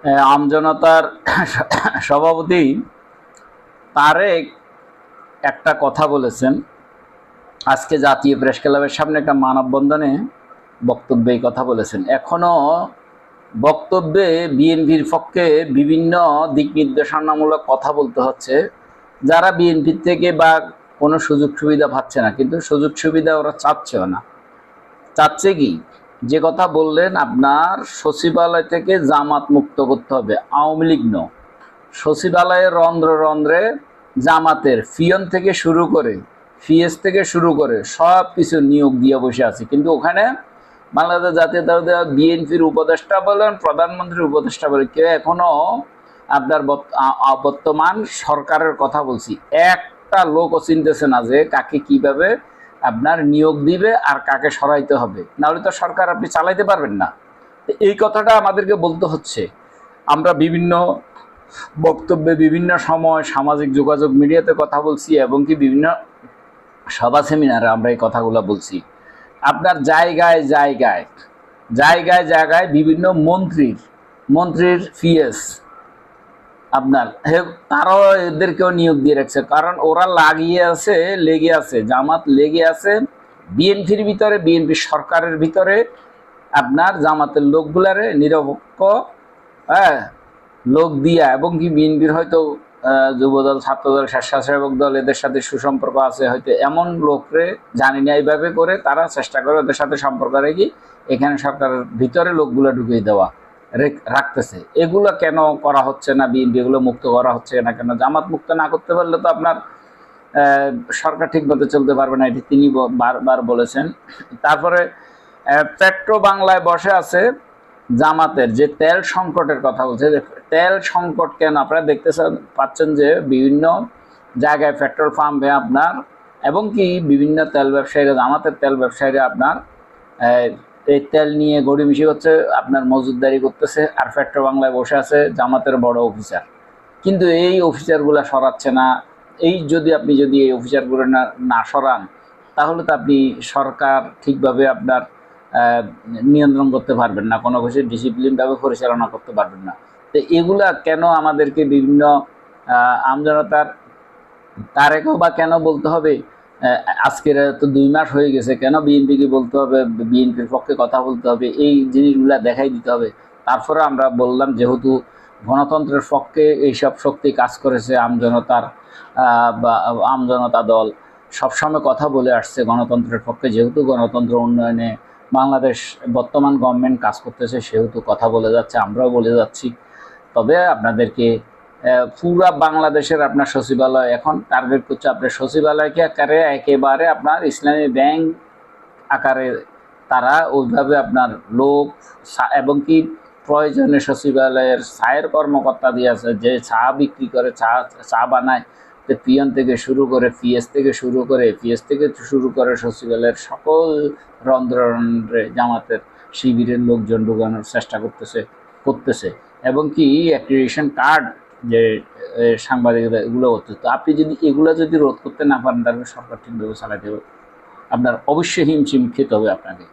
আমজনতার সভাপতি তারেক একটা কথা বলেছেন আজকে জাতীয় প্রেস ক্লাবের সামনে একটা মানববন্ধনে বক্তব্যে এই কথা বলেছেন। এখনো বক্তব্যে বিএনপির পক্ষে বিভিন্ন দিক নির্দেশনামূলক কথা বলতে হচ্ছে, যারা বিএনপির থেকে বা কোনো সুযোগ সুবিধা পাচ্ছে না, কিন্তু সুযোগ সুবিধা ওরা চাচ্ছেও না। চাচ্ছে কি, যে কথা বললেন আপনার সচিবালয় থেকে জামাত মুক্ত করতে হবে, আওয়ামী লীগ ন, সচিবালয়ের রন্ধ্রে রন্ধ্রে জামাতের পিয়ন থেকে শুরু করে পিএস থেকে শুরু করে সব কিছু নিয়োগ দিয়ে বসে আছে। কিন্তু ওখানে বাংলাদেশ জাতীয়তাবাদী বিএনপির উপদেষ্টা বলেন, প্রধানমন্ত্রীর উপদেষ্টা বলেন, কেউ এখনো আপনার বর্তমান সরকারের কথা বলছি একটা লোকও চিনতেছে না যে কাকে কিভাবে আপনার নিয়োগ দিবে আর কাকে সরাইতে হবে, নাহলে তো সরকার আপনি চালাইতে পারবেন না। এই কথাটা আমাদেরকে বলতে হচ্ছে। আমরা বিভিন্ন বক্তব্যে বিভিন্ন সময় সামাজিক যোগাযোগ মিডিয়াতে কথা বলছি এবং কি বিভিন্ন সভা সেমিনারে আমরা এই কথাগুলো বলছি। আপনার জায়গায় জায়গায় জায়গায় জায়গায় বিভিন্ন মন্ত্রীর পিএস আপনার তারাও এদেরকেও নিয়োগ দিয়ে রাখছে, কারণ ওরা লেগে আছে জামাত লেগে আছে বিএনপির ভিতরে, বিএনপি সরকারের ভিতরে আপনার জামাতের লোকগুলারে নিরপেক্ষ লোক দিয়া, এবং কি বিএনপির হয়তো যুবদল, ছাত্রদল, স্বেচ্ছাসেবক দল এদের সাথে সুসম্পর্ক আছে, হয়তো এমন লোকরে জানি না এইভাবে করে তারা চেষ্টা করে ওদের সাথে সম্পর্ক রেখে এখানে সরকারের ভিতরে লোকগুলো ঢুকিয়ে দেওয়া রাখতেছে। এগুলো কেন করা হচ্ছে না, বিএনপি এগুলো মুক্ত করা হচ্ছে না কেন? জামাত মুক্ত না করতে পারলে তো আপনার সরকার ঠিকমতো চলতে পারবে না, এটি তিনি বারবার বলেছেন। তারপরে পেট্রো বাংলায় বসে আছে জামাতের যে তেল সংকটের কথা বলছে, তেল সংকট কেন? আপনারা দেখতে পাচ্ছেন যে বিভিন্ন জায়গায় পেট্রোল পাম্পে আপনার এবং কি বিভিন্ন তেল ব্যবসায়ীরা, জামাতের তেল ব্যবসায়ীরা আপনার এই তেল নিয়ে গড়িমিশি হচ্ছে, আপনার মজুদদারি করতেছে, আর পেট্রো বাংলায় বসে আছে জামাতের বড় অফিসার, কিন্তু এই অফিসারগুলো সরাচ্ছে না। আপনি যদি এই অফিসারগুলো না সরান, তাহলে তো আপনি সরকার ঠিকভাবে আপনার নিয়ন্ত্রণ করতে পারবেন না, কোনো কিছু ডিসিপ্লিনভাবে পরিচালনা করতে পারবেন না। তো এগুলা কেন আমাদেরকে বিভিন্ন আমজনতার তারেকও বা কেন বলতে হবে? আজকের তো 2 মাস হয়ে গেছে, কেন বিএনপিকে বলতে হবে, বিএনপির পক্ষে কথা বলতে হবে, এই জিনিসগুলা দেখাই দিতে হবে? তারপরে আমরা বললাম, যেহেতু গণতন্ত্রের পক্ষে এইসব শক্তি কাজ করেছে, আমজনতা দল সবসময় কথা বলে আসছে গণতন্ত্রের পক্ষে, যেহেতু গণতন্ত্র উন্নয়নে বাংলাদেশ বর্তমান গভর্নমেন্ট কাজ করতেছে, সেহেতু কথা বলে যাচ্ছে, আমরাও বলে যাচ্ছি। তবে আপনাদেরকে পুরা বাংলাদেশের আপনার সচিবালয় এখন টার্গেট করছে, আপনার সচিবালয়কে একেবারে আপনার ইসলামী ব্যাংক আকারে তারা ওইভাবে আপনার লোক এবং কি প্রয়োজনে সচিবালয়ের চায়ের কর্মকর্তা দিয়ে আছে, যে চা বিক্রি করে, চা বানায়, পিয়ন থেকে শুরু করে পিএস থেকে শুরু করে সচিবালয়ের সকল রন্ধ্রে জামাতের শিবিরের লোকজন ঢুকানোর চেষ্টা করতেছে এবং কি অ্যাক্রিডিটেশন কার্ড যে সাংবাদিকরা এগুলো হচ্ছে। তো আপনি যদি এগুলো রোধ করতে না পারেন, তাহলে সরকার ঠিকভাবে চালাতে হবে, আপনার অবশ্যই হিমশিম খেতে হবে আপনাকে।